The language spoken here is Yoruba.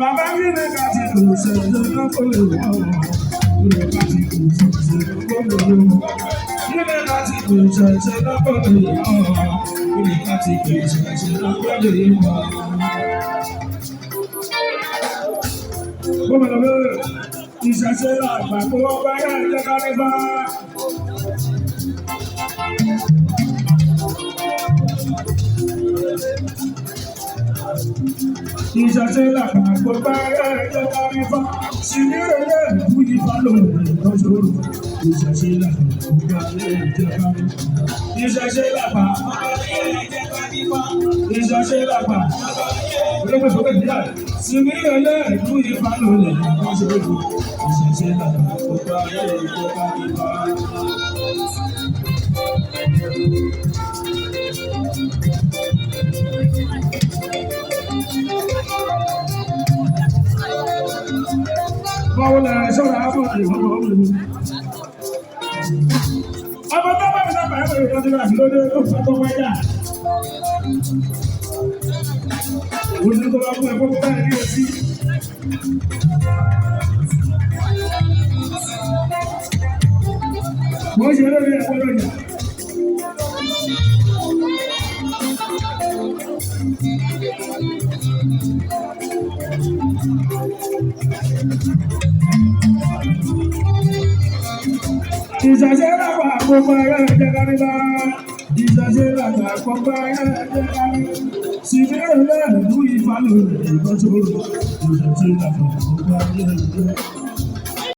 Bàbá mi lè ká ti kò ṣẹ̀ṣẹ̀ lọ́kọ̀ lè wá o. Lè ká ti kò ṣẹ̀ṣẹ̀ lọ́kọ̀ lè wá o. Lè ká ti kò ṣẹ̀ṣẹ̀ lọ́kọ̀ lè wá o. Lè ká ti kò ṣẹ̀ṣẹ̀ lọ́kọ̀ lè wá o. Gómìnà bẹ́ẹ̀ ìṣẹ̀ṣẹ̀ làgbà kó wọ́n bá yá ẹ̀jẹ̀ ká ní bá. Ìṣẹ̀ṣẹ̀ làgbà kó bá yá ẹ̀jẹ̀ ká ní bá. Ṣìní ẹ̀yẹ ìlú ìfà lòun lọ́jọ́. Ìṣẹ̀ṣẹ̀ làgbà kó bá yá ẹ̀jẹ̀ ká ní bá. Ìṣẹ̀ṣẹ̀ làgbà kó bá yá ẹ̀jẹ̀ ká ní bá. Ìṣẹ̀ṣẹ̀ làgbà olóògbé sókè níyà. Ṣìní ẹ̀yẹ ìlú ìfà lòun lọ́jọ́. Ìṣẹ̀ṣẹ̀ làgbà kó bá yá ẹ̀jẹ̀ ká ní bá. Báwo la ṣọ́ra fún ìwọ̀n ọ̀hún? Ọmọ tó bá mi sábà ẹ̀rọ ìtọ́jú àti lóde tó fẹ́ tó wáyà. Òun ni tó bá fún ẹ̀kọ́ bá ẹ̀rí etí. Mo ṣe lórí ẹ̀kọ́ lónìí. Ìṣẹ̀ṣẹ̀ làgbà àkókò ẹ̀jẹ̀ kárí bá. Ìṣẹ̀ṣẹ̀ làgbà àkókò ẹ̀jẹ̀ kárí. Ṣìní ẹ̀yẹ ìlú ìfà lòun lọ́jọ́. Ìṣẹ̀ṣẹ̀ làgbà àkókò ẹ̀jẹ̀ kárí.